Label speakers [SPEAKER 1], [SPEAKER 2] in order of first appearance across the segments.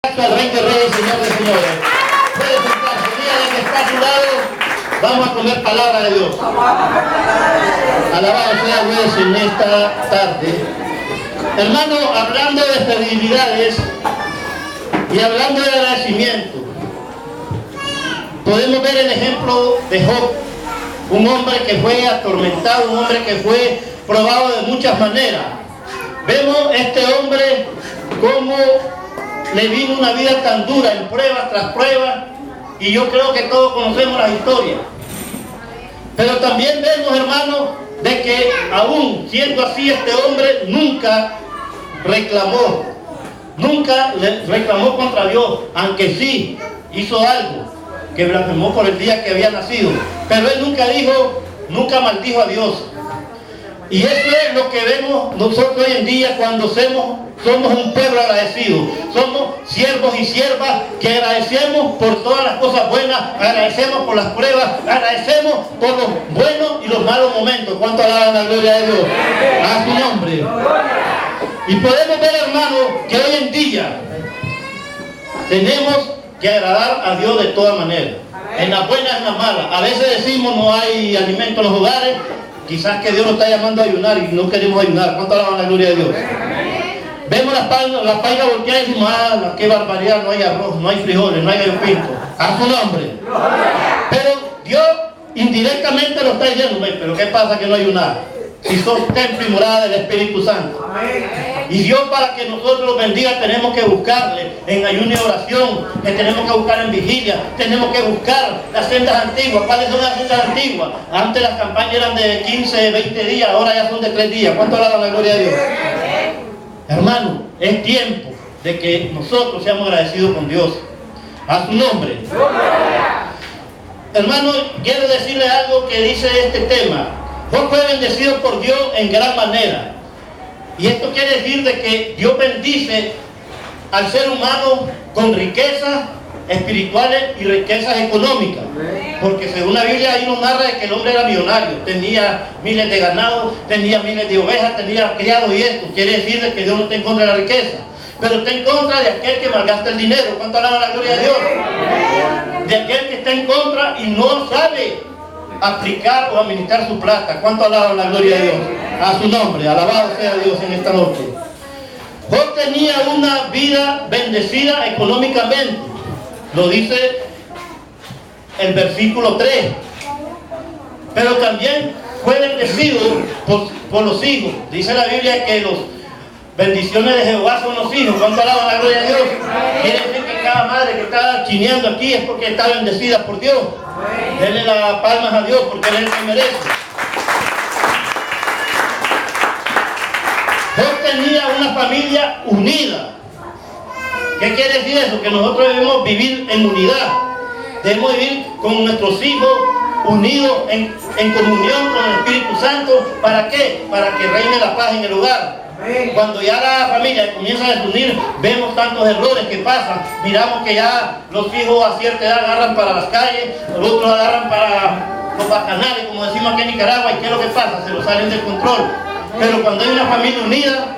[SPEAKER 1] Al Rey de Reyes, Señor de Señores. Puede sentarse, dígale que está a su lado. Vamos a comer palabra de Dios. Alabado sea Dios en esta tarde. Hermano, hablando de esterilidades y hablando de agradecimiento, podemos ver el ejemplo de Job, un hombre que fue atormentado, un hombre que fue probado de muchas maneras. Vemos este hombre como le vino una vida tan dura, en prueba tras prueba, y yo creo que todos conocemos la historia. Pero también vemos, hermanos, de que aún siendo así, este hombre nunca reclamó contra Dios, aunque sí hizo algo, que blasfemó por el día que había nacido. Pero él nunca maldijo a Dios. Y eso es lo que vemos nosotros hoy en día cuando somos un pueblo agradecido. Somos siervos y siervas que agradecemos por todas las cosas buenas, agradecemos por las pruebas, agradecemos por los buenos y los malos momentos. ¿Cuánto alaban la gloria de Dios? A su nombre. Y podemos ver, hermanos, que hoy en día tenemos que agradar a Dios de todas maneras. En las buenas y en las malas. A veces decimos no hay alimento en los hogares. Quizás que Dios nos está llamando a ayunar y no queremos ayunar. ¿Cuánto alaban la gloria de Dios? Vemos las pailas volteadas y decimos, qué barbaridad, no hay arroz, no hay frijoles, no hay gallo pinto. A su nombre. Pero Dios indirectamente lo está diciendo, pero ¿qué pasa que no ayunar? Si sos templo y morada del Espíritu Santo. Y Dios, para que nosotros los bendiga, tenemos que buscarle en ayuno y oración, que tenemos que buscar en vigilia, tenemos que buscar las sendas antiguas. ¿Cuáles son las sendas antiguas? Antes las campañas eran de 15, 20 días, ahora ya son de 3 días. ¿Cuánto alaban la gloria de Dios? Hermano, es tiempo de que nosotros seamos agradecidos con Dios. A su nombre. Hermano, quiero decirle algo que dice este tema. Job fue bendecido por Dios en gran manera. Y esto quiere decir de que Dios bendice al ser humano con riquezas espirituales y riquezas económicas. Porque según la Biblia ahí nos narra de que el hombre era millonario, tenía miles de ganados, tenía miles de ovejas, tenía criados y esto. Quiere decir de que Dios no está en contra de la riqueza, pero está en contra de aquel que malgasta el dinero. ¿Cuánto alaba la gloria de Dios? De aquel que está en contra y no sabe aplicar o administrar su plata. ¿Cuánto alaba la gloria de Dios? A su nombre, alabado sea Dios en esta noche. Job tenía una vida bendecida económicamente. Lo dice el versículo 3. Pero también fue bendecido por los hijos. Dice la Biblia que las bendiciones de Jehová son los hijos. ¿Cuánto alaba la gloria de Dios? Quiere decir que cada madre que está chineando aquí es porque está bendecida por Dios. Denle las palmas a Dios porque Él es el que merece. Job tenía una familia unida. ¿Qué quiere decir eso? Que nosotros debemos vivir en unidad. Debemos vivir con nuestros hijos unidos en comunión con el Espíritu Santo. ¿Para qué? Para que reine la paz en el hogar. Cuando ya la familia comienza a desunir, vemos tantos errores que pasan. Miramos que ya los hijos a cierta edad agarran para las calles, los otros agarran para los bacanales, como decimos aquí en Nicaragua. ¿Y qué es lo que pasa? Se los salen del control. Pero cuando hay una familia unida,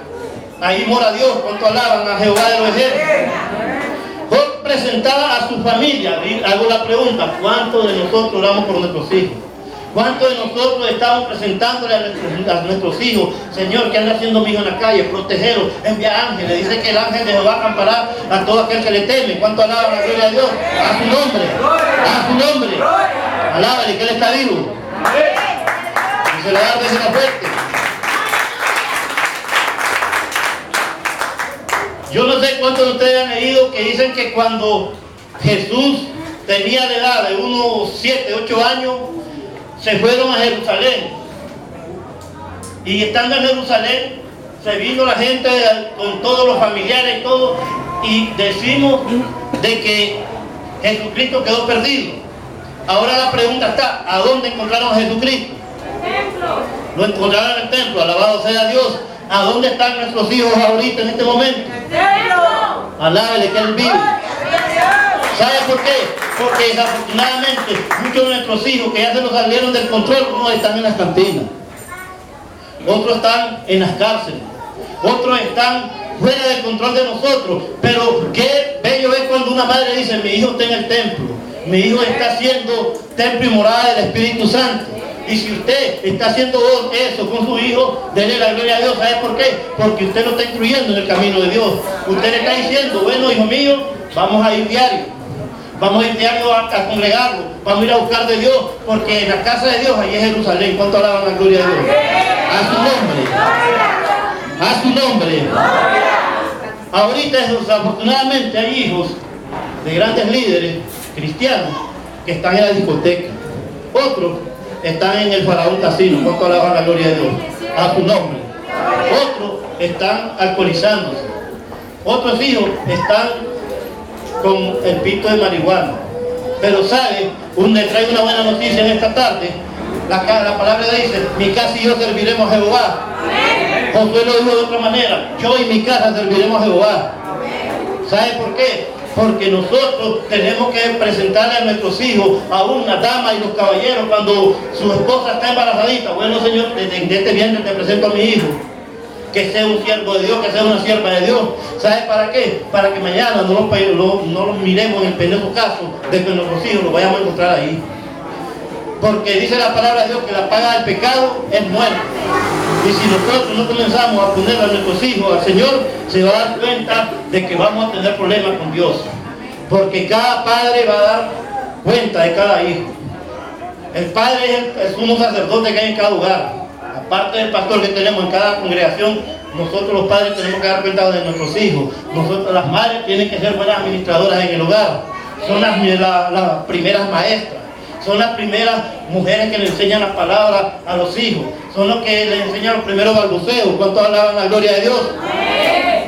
[SPEAKER 1] ahí mora Dios. ¿Cuánto alaban a Jehová de los ejércitos? Job presentaba a su familia. Hago la pregunta, ¿cuántos de nosotros oramos por nuestros hijos? ¿Cuántos de nosotros estamos presentándole a nuestros hijos? Señor, ¿qué anda haciendo mi hijo en la calle? Protegerlo, envía ángeles. Dice que el ángel de Jehová acampará a todo aquel que le teme. ¿Cuánto alaba la gloria de Dios? A su nombre. A su nombre. Alábale que Él está vivo. Y se le da desde la fuerte. Yo no sé cuántos de ustedes han leído que dicen que cuando Jesús tenía la edad de unos 7, 8 años, se fueron a Jerusalén. Y estando en Jerusalén, se vino la gente con todos los familiares y todo, y decimos de que Jesucristo quedó perdido. Ahora la pregunta está, ¿a dónde encontraron a Jesucristo? En el templo. Lo encontraron en el templo, alabado sea Dios. ¿A dónde están nuestros hijos ahorita en este momento? En el templo. Alábele que Él vive. ¿Sabe por qué? Porque desafortunadamente muchos de nuestros hijos que ya se nos salieron del control, unos están en las cantinas, otros están en las cárceles, otros están fuera del control de nosotros. Pero qué bello una madre dice, mi hijo está en el templo, mi hijo está haciendo templo y morada del Espíritu Santo. Y si usted está haciendo eso con su hijo, denle la gloria a Dios. ¿Sabe por qué? Porque usted lo está instruyendo en el camino de Dios. Usted le está diciendo, bueno, hijo mío, vamos a ir diario. Vamos a ir diario a congregarlo. Vamos a ir a buscar de Dios. Porque en la casa de Dios, ahí es Jerusalén. ¿Cuánto alaban la gloria de Dios? A su nombre. A su nombre. Ahorita, desafortunadamente, hay hijos de grandes líderes cristianos que están en la discoteca. Otros están en el Faraón Casino. ¿Cuánto alaban la gloria de Dios? A su nombre. Otros están alcoholizándose. Otros hijos están con el pito de marihuana. Pero sabe, le traigo una buena noticia en esta tarde. La palabra dice, mi casa y yo serviremos a Jehová. Josué lo dijo de otra manera, yo y mi casa serviremos a Jehová. ¿Sabe por qué? Porque nosotros tenemos que presentarle a nuestros hijos, a una dama y los caballeros, cuando su esposa está embarazadita. Bueno, Señor, desde este viernes te presento a mi hijo. Que sea un siervo de Dios, que sea una sierva de Dios. ¿Sabes para qué? Para que mañana no los miremos en el penoso caso de que nuestros hijos los vayamos a encontrar ahí. Porque dice la palabra de Dios que la paga del pecado es muerte. Y si nosotros no comenzamos a poner a nuestros hijos al Señor, se va a dar cuenta de que vamos a tener problemas con Dios. Porque cada padre va a dar cuenta de cada hijo. El padre es el sumo sacerdote que hay en cada hogar. Aparte del pastor que tenemos en cada congregación, nosotros los padres tenemos que dar cuenta de nuestros hijos. Nosotros, las madres, tienen que ser buenas administradoras en el hogar. Son las primeras maestras. Son las primeras mujeres que le enseñan la palabra a los hijos. Son los que le enseñan los primeros balbuceos. ¿Cuánto alaban la gloria de Dios?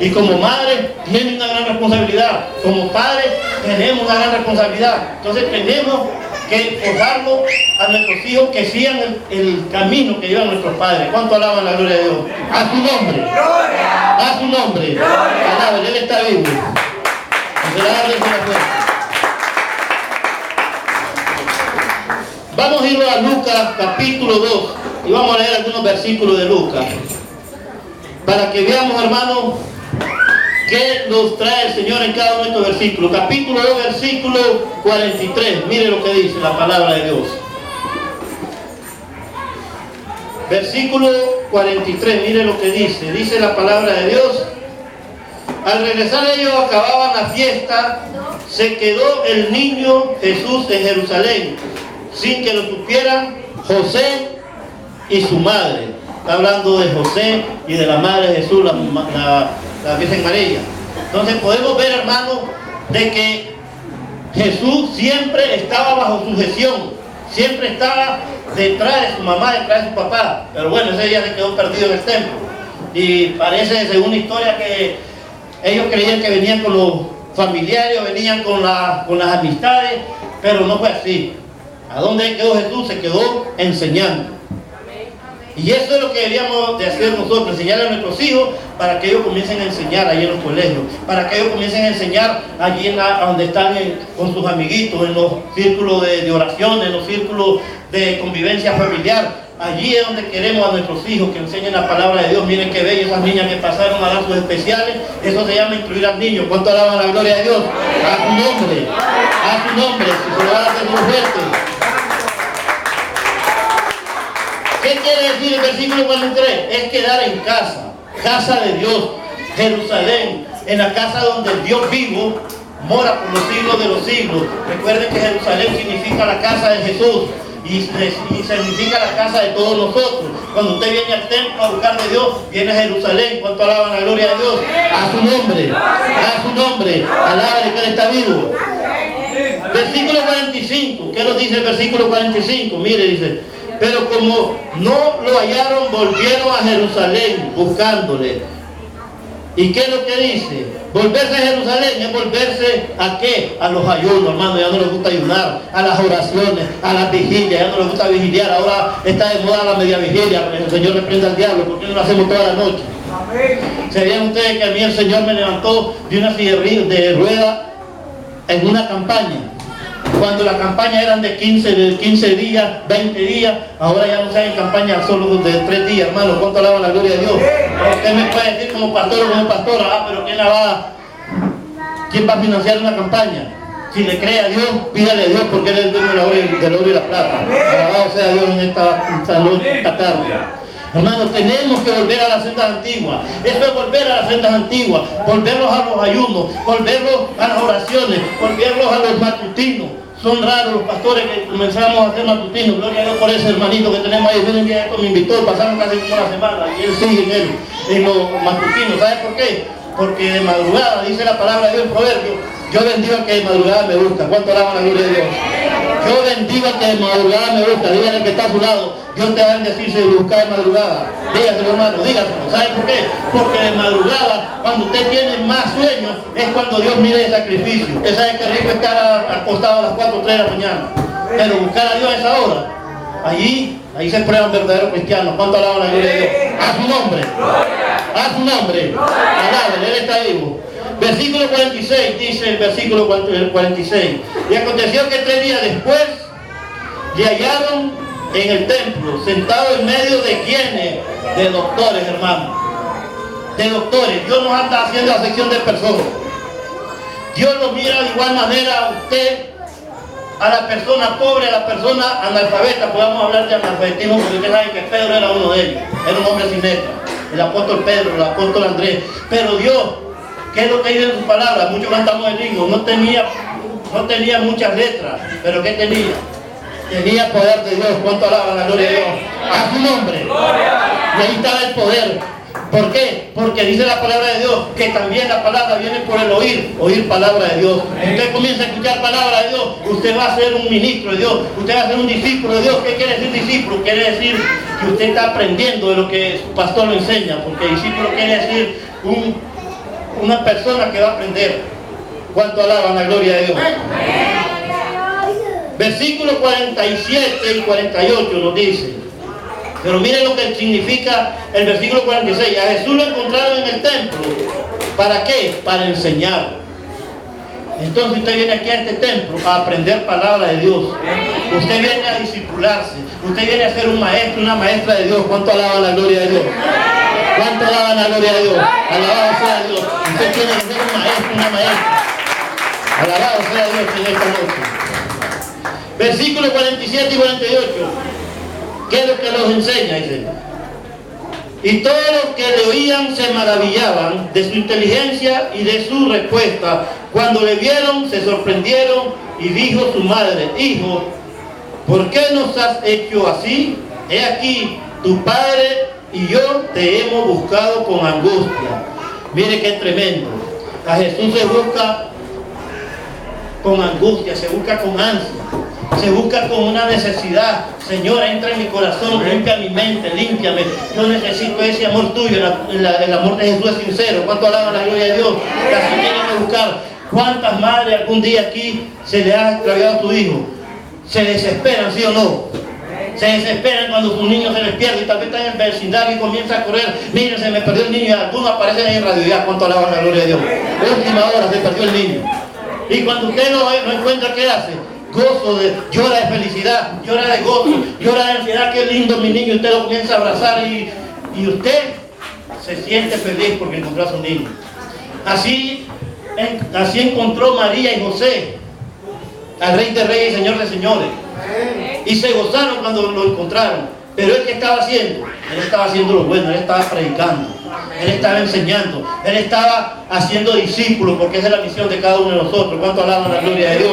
[SPEAKER 1] Y como madres tienen una gran responsabilidad. Como padres tenemos una gran responsabilidad. Entonces tenemos que forjarlo a nuestros hijos que sigan el camino que llevan nuestros padres. ¿Cuánto alaban la gloria de Dios? A su nombre. A su nombre. Alaben, Él está vivo. Y se la abre con la fuerza. Vamos a ir a Lucas capítulo 2 y vamos a leer algunos versículos de Lucas para que veamos, hermanos, qué nos trae el Señor en cada uno de estos versículos. Capítulo 2, versículo 43. Mire lo que dice la palabra de Dios. Versículo 43, mire lo que dice. Dice la palabra de Dios. Al regresar ellos acababan la fiesta, se quedó el niño Jesús en Jerusalén, sin que lo supieran José y su madre. Está hablando de José y de la madre de Jesús, la Virgen María. Entonces podemos ver, hermanos, de que Jesús siempre estaba bajo sujeción, siempre estaba detrás de su mamá, detrás de su papá. Pero bueno, ese día se quedó perdido en el templo. Y parece, según la historia, que ellos creían que venían con los familiares, venían con las amistades, pero no fue así. ¿A dónde quedó Jesús? Se quedó enseñando. Y eso es lo que deberíamos de hacer nosotros, enseñarle a nuestros hijos para que ellos comiencen a enseñar allí en los colegios, para que ellos comiencen a enseñar allí donde están con sus amiguitos, en los círculos de oración, en los círculos de convivencia familiar. Allí es donde queremos a nuestros hijos que enseñen la palabra de Dios. Miren qué bello esas niñas que pasaron a dar sus especiales. Eso se llama instruir al niño. ¿Cuánto alaban la gloria de Dios? A su nombre. A su nombre. Si se lo van a hacer muy fuerte. ¿Qué quiere decir el versículo 43? Es quedar en casa. Casa de Dios. Jerusalén. En la casa donde el Dios vivo mora por los siglos de los siglos. Recuerden que Jerusalén significa la casa de Jesús. Y significa la casa de todos nosotros. Cuando usted viene al templo a buscar de Dios, viene a Jerusalén. ¿Cuánto alaban la gloria de Dios? A su nombre, a su nombre. Alábale que Él está vivo. Versículo 45. ¿Qué nos dice el versículo 45? Mire, dice: pero como no lo hallaron, volvieron a Jerusalén buscándole. ¿Y qué es lo que dice? Volverse a Jerusalén es volverse ¿a qué? A los ayunos, hermano. Ya no les gusta ayunar, a las oraciones, a las vigilias. Ya no les gusta vigiliar. Ahora está de moda la media vigilia. El Señor reprenda al diablo. ¿Por qué no lo hacemos toda la noche? ¿Sabían ustedes que a mí el Señor me levantó de una silla de rueda en una campaña? Cuando las campañas eran de 15 días, 20 días, ahora ya no se hacen campañas solo de 3 días, hermano. ¿Cuánto alaban la gloria de Dios? Usted me puede decir como pastor o como pastora, pero ¿quién la va ¿Quién va a financiar una campaña? Si le cree a Dios, pídale a Dios porque Él es el dueño del oro y la plata. Alabado sea Dios en esta tarde. Hermanos, tenemos que volver a las sendas antiguas. Eso es volver a las sendas antiguas. Volverlos a los ayunos, volverlos a las oraciones, volverlos a los matutinos. Son raros los pastores que comenzamos a hacer matutinos. Gloria a Dios por ese hermanito que tenemos ahí. Un día esto me invitó, pasaron casi como una semana y él sigue en los matutinos. ¿Sabe por qué? Porque de madrugada, dice la palabra de Dios en Proverbio, yo bendigo al que de madrugada me gusta. ¿Cuánto alaban la gloria de Dios? Yo bendigo al que de madrugada me gusta. Dígale al que está a su lado, Dios te va a bendecir si busca de madrugada. Dígaselo, hermano, dígaselo. ¿Sabe por qué? Porque de madrugada, cuando usted tiene más sueño, es cuando Dios mide el sacrificio. Usted sabe que rico estar acostado a las 4 o 3 de la mañana. Pero buscar a Dios a esa hora, ahí se prueban verdaderos cristianos. ¿Cuánto alaban la gloria de Dios? A su nombre. A su nombre. Alábenle, Él está vivo. Versículo 46, dice el versículo 46. Y aconteció que 3 días después le hallaron en el templo, sentado en medio de quienes, de doctores, hermanos. De doctores. Dios nos anda haciendo la sección de personas. Dios lo mira de igual manera a usted, a la persona pobre, a la persona analfabeta. Podemos hablar de analfabetismo porque usted sabe que Pedro era uno de ellos. Era un hombre sin letra. El apóstol Pedro, el apóstol Andrés. Pero Dios, ¿qué es lo que dice en su palabra? Muchos cantamos el himno. No tenía muchas letras, pero ¿qué tenía? Tenía poder de Dios. ¿Cuánto alaba la gloria de Dios? A su nombre. Y ahí estaba el poder. ¿Por qué? Porque dice la palabra de Dios que también la palabra viene por el oír palabra de Dios. Usted comienza a escuchar palabra de Dios, usted va a ser un ministro de Dios, usted va a ser un discípulo de Dios. ¿Qué quiere decir discípulo? Quiere decir que usted está aprendiendo de lo que su pastor lo enseña, porque discípulo quiere decir una persona que va a aprender. ¿Cuánto alaban la gloria de Dios? Versículos 47 y 48 nos dice. Pero miren lo que significa el versículo 46. A Jesús lo encontraron en el templo. ¿Para qué? Para enseñar. Entonces usted viene aquí a este templo a aprender palabra de Dios. Usted viene a discipularse. Usted viene a ser un maestro, una maestra de Dios. ¿Cuánto alaban la gloria de Dios? ¿Cuánto alaban la gloria de Dios? Alabado sea Dios. Usted tiene que ser un maestro, una maestra. Alabado sea Dios en esta noche. Versículos 47 y 48. ¿Qué es lo que los enseña? Dice. Y todos los que le oían se maravillaban de su inteligencia y de su respuesta. Cuando le vieron, se sorprendieron y dijo su madre: Hijo, ¿por qué nos has hecho así? He aquí, tu padre y yo te hemos buscado con angustia. Mire qué tremendo. A Jesús se busca con angustia, se busca con ansia. Se busca con una necesidad. Señor, entra en mi corazón, limpia mi mente, límpiame. Yo necesito ese amor tuyo, el amor de Jesús es sincero. ¿Cuánto alaban la gloria de Dios? Que así tienen que buscar. ¿Cuántas madres algún día aquí se le ha extraviado a su hijo? Se desesperan, ¿sí o no? Se desesperan cuando su niño se les pierde y tal vez está en el vecindario y comienza a correr. Miren, se me perdió el niño y algunos aparecen ahí en radio. Ya, ¿cuánto alaban la gloria de Dios? Última hora se perdió el niño. Y cuando usted lo encuentra, ¿qué hace? Gozo, llora de felicidad, llora de gozo, llora de ansiedad. Qué lindo mi niño. Usted lo comienza a abrazar y usted se siente feliz porque encontró a su niño. Así encontró María y José al Rey de Reyes y Señor de Señores, y se gozaron cuando lo encontraron. Pero él, ¿qué estaba haciendo? Él estaba haciendo lo bueno, él estaba predicando, él estaba enseñando, él estaba haciendo discípulos, porque esa es la misión de cada uno de nosotros. ¿Cuánto alaban la gloria de Dios?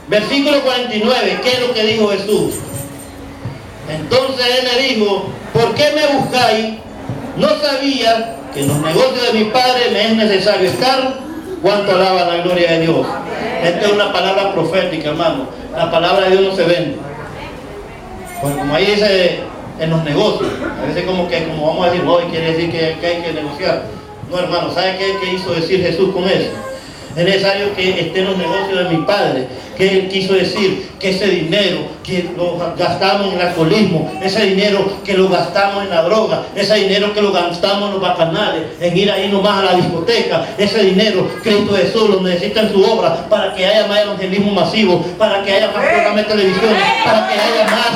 [SPEAKER 1] Versículo 49, ¿qué es lo que dijo Jesús? Entonces él le dijo: ¿por qué me buscáis? ¿No sabía que en los negocios de mi Padre me es necesario estar? ¿Cuánto alaba la gloria de Dios? Esta es una palabra profética, hermano. La palabra de Dios no se vende. Pues como ahí dice en los negocios, a veces como vamos a decir, hoy quiere decir que hay que negociar. No, hermano, ¿sabe qué quiso decir Jesús con eso? Es necesario que esté en los negocios de mi Padre. Que Él quiso decir que ese dinero que lo gastamos en el alcoholismo, ese dinero que lo gastamos en la droga, ese dinero que lo gastamos en los bacanales, en ir ahí nomás a la discoteca, ese dinero Cristo Jesús lo necesita en su obra para que haya más evangelismo masivo, para que haya más programas de televisión, para que haya más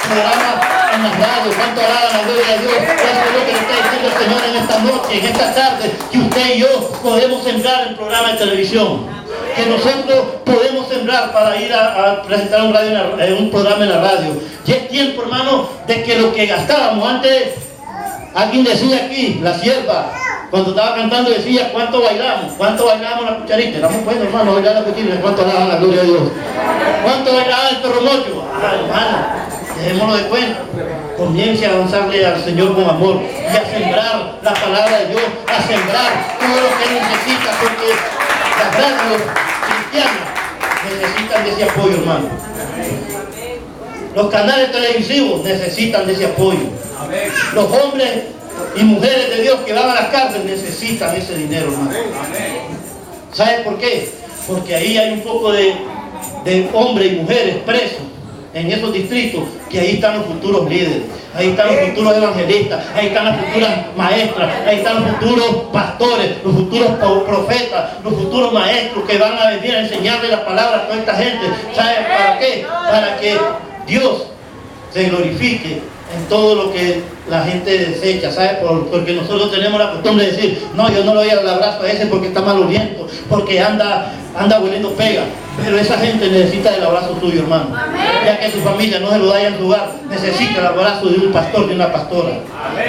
[SPEAKER 1] programas en la radio, cuánto alaban la gloria de Dios. Eso es lo que le está diciendo el Señor en esta noche, en esta tarde, que usted y yo podemos sembrar en programa de televisión, que nosotros podemos sembrar para ir a presentar un programa en la radio. Y es tiempo, hermano, de que lo que gastábamos antes, alguien decía aquí, la sierva, cuando estaba cantando decía, ¿cuánto bailamos la cucharita? Éramos buenos, hermano, bailar la cucharita, ¿cuánto alaban la gloria de Dios? ¿Cuánto bailaba el perro mocho? Hermano, dejémoslo de cuenta. Comience a avanzarle al Señor con amor y a sembrar la palabra de Dios, a sembrar todo lo que Él necesita, porque las radios cristianas necesitan de ese apoyo, hermano. Los canales televisivos necesitan de ese apoyo. Los hombres y mujeres de Dios que van a las cárceles necesitan ese dinero, hermano. ¿Sabe por qué? Porque ahí hay un poco de hombres y mujeres presos en esos distritos, que ahí están los futuros líderes, ahí están los futuros evangelistas, ahí están las futuras maestras, ahí están los futuros pastores, los futuros profetas, los futuros maestros que van a venir a enseñarle la palabra a toda esta gente. ¿Sabe para qué? Para que Dios se glorifique en todo lo que la gente desecha, ¿sabe? Porque nosotros tenemos la costumbre de decir, no, yo no le doy el abrazo a ese porque está maloliento, porque anda hueliendo pega. Pero esa gente necesita el abrazo suyo, hermano. Ya que su familia no se lo da en su hogar, necesita el abrazo de un pastor, de una pastora.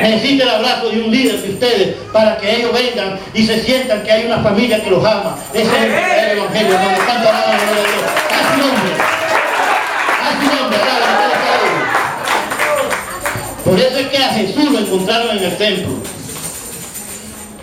[SPEAKER 1] Necesita el abrazo de un líder de ustedes, para que ellos vengan y se sientan que hay una familia que los ama. Ese es el evangelio, hermano. Tanto alaba la gloria de Dios. A su nombre. A su nombre. Por eso es que a Jesús lo encontraron en el templo.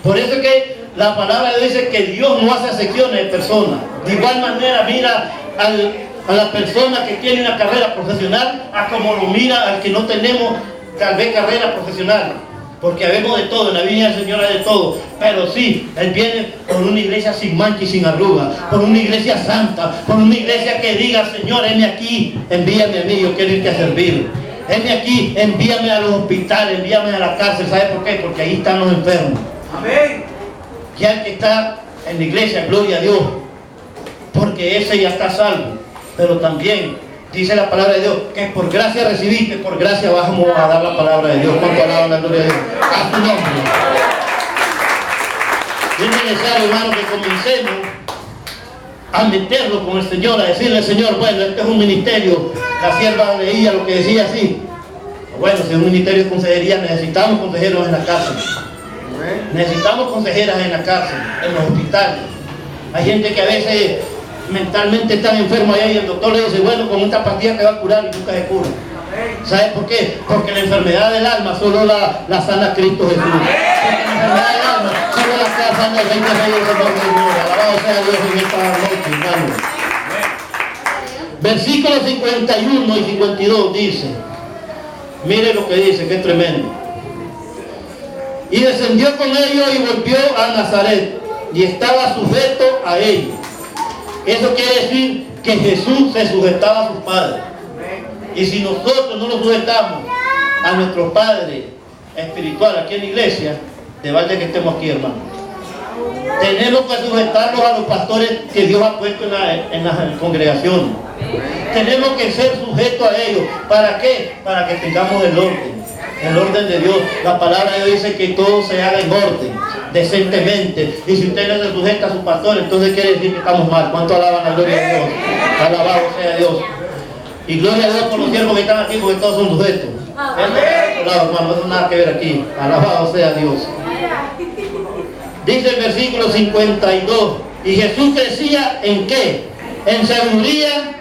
[SPEAKER 1] Por eso es que la palabra de Dios dice que Dios no hace acepciones de personas. De igual manera mira a la persona que tiene una carrera profesional a como lo mira al que no tenemos tal vez carrera profesional. Porque habemos de todo, en la viña del Señor hay de todo. Pero sí, Él viene por una iglesia sin mancha y sin arruga, por una iglesia santa, por una iglesia que diga, Señor, heme aquí, envíame a mí, yo quiero irte a servir. Heme aquí, envíame a los hospitales, envíame a la cárcel. ¿Sabe por qué? Porque ahí están los enfermos. Amén. Ya el que está en la iglesia, gloria a Dios, porque ese ya está salvo. Pero también dice la palabra de Dios que por gracia recibiste, por gracia vamos a dar la palabra de Dios. ¿Cuánto alaban la gloria de Dios? A su nombre. Es necesario, hermano, que comencemos a meterlo con el Señor, a decirle, Señor, bueno, este es un ministerio. La sierva leía lo que decía así. Bueno, si es un ministerio de consejería, necesitamos consejeros en la cárcel. Necesitamos consejeras en la cárcel, en los hospitales. Hay gente que a veces mentalmente está enferma allá y el doctor le dice, bueno, con esta pastilla te va a curar y nunca se cura. ¿Sabe por qué? Porque la enfermedad del alma solo la sana Cristo Jesús. Porque la enfermedad del alma solo la sana el Rey de Reyes, el Señor de Señores. Alabado sea Dios en esta noche, hermano. Versículos 51 y 52 dice, mire lo que dice, que es tremendo. Y descendió con ellos y volvió a Nazaret, y estaba sujeto a ellos. Eso quiere decir que Jesús se sujetaba a sus padres. Y si nosotros no nos sujetamos a nuestro Padre espiritual aquí en la iglesia, te vale que estemos aquí, hermano. Tenemos que sujetarnos a los pastores que Dios ha puesto en la congregación. Tenemos que ser sujetos a ellos. ¿Para qué? Para que tengamos el orden de Dios. La palabra de Dios dice que todo se haga en orden, decentemente. Y si usted no se sujeta a su pastor, entonces quiere decir que estamos mal. ¿Cuánto alaban la gloria de Dios? Alabado sea Dios. Y gloria a Dios por los siervos que están aquí, porque todos son sujetos. Hermano, eso nada que ver aquí. Alabado sea Dios. Dice el versículo 52, y Jesús crecía ¿en qué? En sabiduría,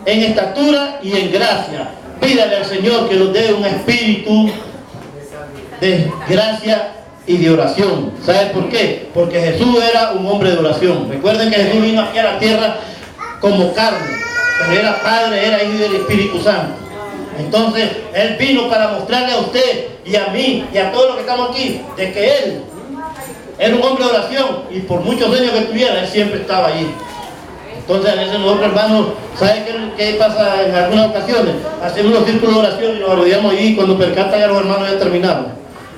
[SPEAKER 1] en estatura y en gracia. Pídale al Señor que nos dé un espíritu de gracia y de oración. ¿Sabe por qué? Porque Jesús era un hombre de oración. Recuerden que Jesús vino aquí a la tierra como carne, pero era Padre, era Hijo del Espíritu Santo. Entonces, Él vino para mostrarle a usted y a mí y a todos los que estamos aquí, de que Él era un hombre de oración, y por muchos años que tuviera, Él siempre estaba allí. Entonces, a veces nosotros, hermanos, ¿saben qué pasa en algunas ocasiones? Hacemos unos círculos de oración y nos arrodillamos allí, y cuando percatan ya los hermanos ya terminaron.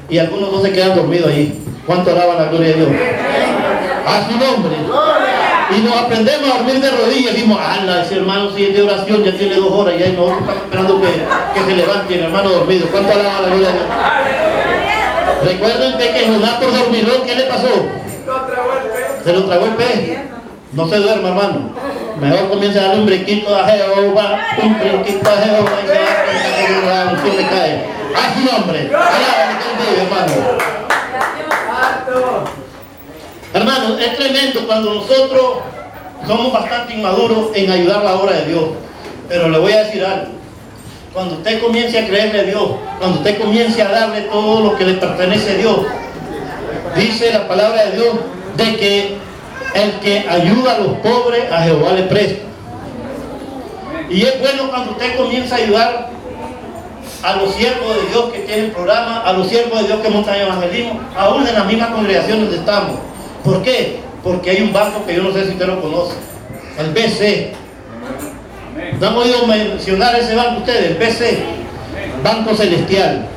[SPEAKER 1] Y algunos no se quedan dormidos allí. ¿Cuánto alaban la gloria de Dios? A su nombre. Y nos aprendemos a dormir de rodillas y decimos, ala, ese hermano si es de oración ya tiene 2 horas y ahí nosotros estamos esperando que se levante el hermano dormido. ¿Cuánto alaba la gloria de Dios? Recuerden que Jonás por dormilón, ¿qué le pasó? Se lo tragó el pez. No se duerma, hermano. Mejor comienza a darle un brinquito a Jehová, un brinquito a Jehová y se va a la unción le cae. A su nombre. Alaba que vive, hermano. Hermano, es tremendo cuando nosotros somos bastante inmaduros en ayudar la obra de Dios. Pero le voy a decir algo. Cuando usted comience a creerle a Dios, cuando usted comience a darle todo lo que le pertenece a Dios, dice la palabra de Dios de que el que ayuda a los pobres a Jehová le presta. Y es bueno cuando usted comienza a ayudar a los siervos de Dios que tienen programa, a los siervos de Dios que montan evangelismo, aún en la misma congregación donde estamos. ¿Por qué? Porque hay un banco que yo no sé si usted lo conoce, el BC. ¿No han oído mencionar ese banco ustedes? El BC, Banco Celestial.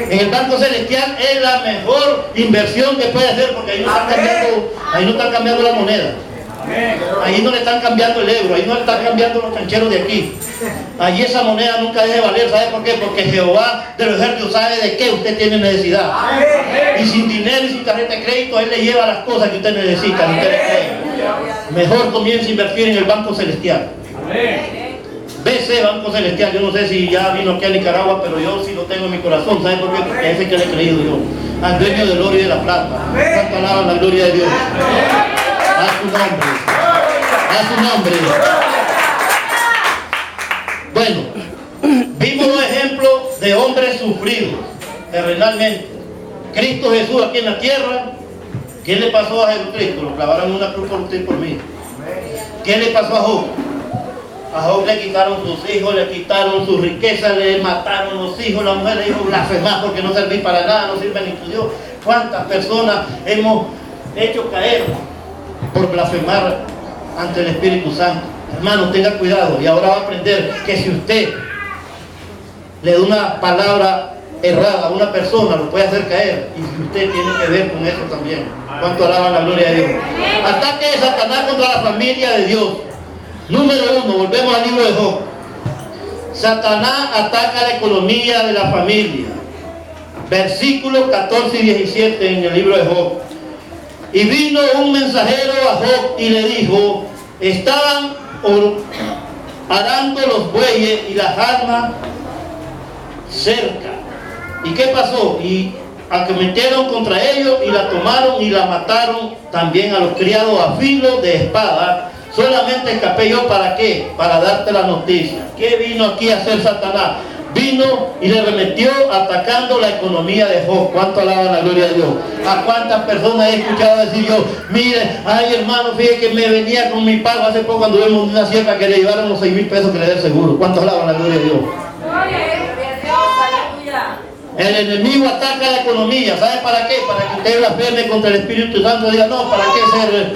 [SPEAKER 1] En el Banco Celestial es la mejor inversión que puede hacer porque ahí no están cambiando la moneda. Ahí no le están cambiando el euro, ahí no le están cambiando los cancheros de aquí. Allí esa moneda nunca deja de valer. ¿Sabe por qué? Porque Jehová de los ejércitos sabe de qué usted tiene necesidad. Y sin dinero y sin tarjeta de crédito, Él le lleva las cosas que usted necesita. Mejor comience a invertir en el Banco Celestial. BC, Banco Celestial. Yo no sé si ya vino aquí a Nicaragua, pero yo sí lo tengo en mi corazón. ¿Sabe por qué? Porque ese que le he creído yo, al dueño del oro y de la plata. ¿Cuánto alaban la gloria de Dios? A su nombre. A su nombre. Bueno, vimos un ejemplo de hombres sufridos terrenalmente. Cristo Jesús aquí en la tierra. ¿Qué le pasó a Jesucristo? Lo clavaron en una cruz por usted y por mí. ¿Qué le pasó a Job? A Job le quitaron sus hijos, le quitaron sus riquezas, le mataron los hijos. La mujer le dijo blasfemar porque no servís para nada, no sirve ni tu Dios. ¿Cuántas personas hemos hecho caer por blasfemar ante el Espíritu Santo? Hermano, tenga cuidado y ahora va a aprender que si usted le da una palabra errada a una persona, lo puede hacer caer, y si usted tiene que ver con eso también. ¿Cuánto alaban la gloria de Dios? Ataque de Satanás contra la familia de Dios. Número 1, volvemos al libro de Job. Satanás ataca la economía de la familia. Versículos 14 y 17 en el libro de Job. Y vino un mensajero a Job y le dijo, estaban arando los bueyes y las almas cerca. ¿Y qué pasó? Y acometieron contra ellos y la tomaron y la mataron también a los criados a filo de espada. Solamente escapé yo, ¿para qué? Para darte la noticia. ¿Qué vino aquí a hacer Satanás? Vino y le remetió atacando la economía de Job. ¿Cuánto alaban la gloria de Dios? ¿A cuántas personas he escuchado decir yo, mire, ay hermano, fíjate que me venía con mi pago hace poco cuando vimos una sierra que le llevaron los 6,000 pesos que le dé el seguro? ¿Cuánto alaban la gloria de Dios? El enemigo ataca la economía. ¿Sabe para qué? Para que usted blasfeme contra el Espíritu Santo y diga, no, ¿para qué ser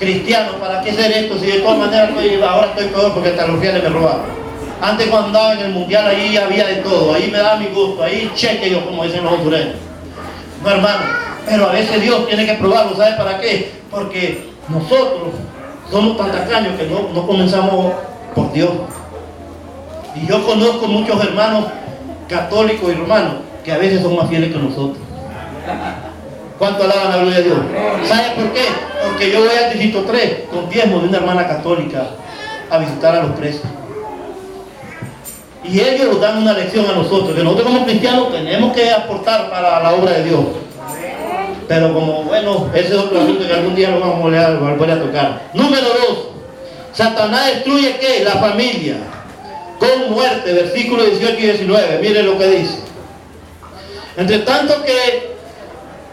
[SPEAKER 1] cristiano? ¿Para qué ser esto? Si de todas maneras ahora estoy peor porque hasta los fieles me robaron. Antes cuando andaba en el mundial ahí había de todo, ahí me daba mi gusto, ahí cheque yo, como dicen los hondureños. No, hermano, pero a veces Dios tiene que probarlo. ¿Sabe para qué? Porque nosotros somos tan tacaños que no comenzamos por Dios. Y yo conozco muchos hermanos católicos y romanos que a veces son más fieles que nosotros. ¿Cuánto alaban la gloria de Dios? ¿Sabe por qué? Porque yo voy al distrito 3 con diezmo de una hermana católica a visitar a los presos. Y ellos nos dan una lección a nosotros, que nosotros como cristianos tenemos que aportar para la obra de Dios. Pero como, bueno, ese es otro asunto que algún día lo vamos a volver a tocar. Número 2, Satanás destruye ¿qué? La familia con muerte, versículos 18 y 19. Mire lo que dice. Entre tanto que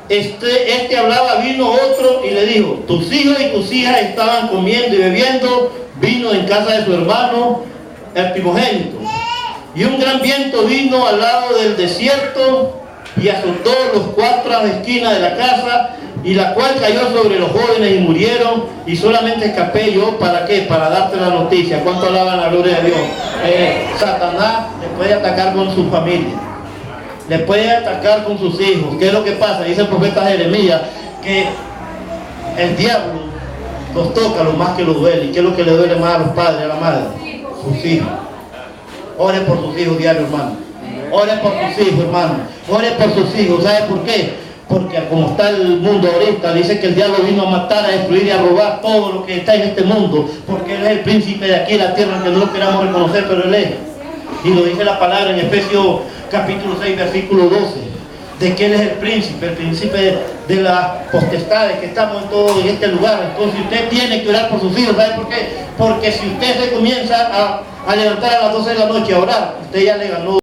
[SPEAKER 1] este hablaba, vino otro y le dijo, tus hijos y tus hijas estaban comiendo y bebiendo vino en casa de su hermano el primogénito. Y un gran viento vino al lado del desierto y azotó los 4 esquinas de la casa, y la cual cayó sobre los jóvenes y murieron, y solamente escapé yo, ¿para qué? Para darte la noticia. ¿Cuánto alaban la gloria de Dios? Satanás le puede atacar con su familia, le puede atacar con sus hijos. ¿Qué es lo que pasa? Dice el profeta Jeremías que el diablo los toca lo más que los duele. ¿Y qué es lo que le duele más a los padres, a la madre? Sus hijos. Ore por sus hijos diario, hermano. Ore por sus hijos, hermano. Ore por sus hijos. ¿Sabe por qué? Porque como está el mundo ahorita, dice que el diablo vino a matar, a destruir y a robar todo lo que está en este mundo. Porque Él es el príncipe de aquí, la tierra, que no lo queramos reconocer, pero Él es. Y lo dice la palabra en Efesios capítulo 6, versículo 12. De que Él es el príncipe de las potestades, que estamos en todo en este lugar. Entonces usted tiene que orar por sus hijos. ¿Sabe por qué? Porque si usted se comienza a levantar a las 12 de la noche a orar, usted ya le ganó.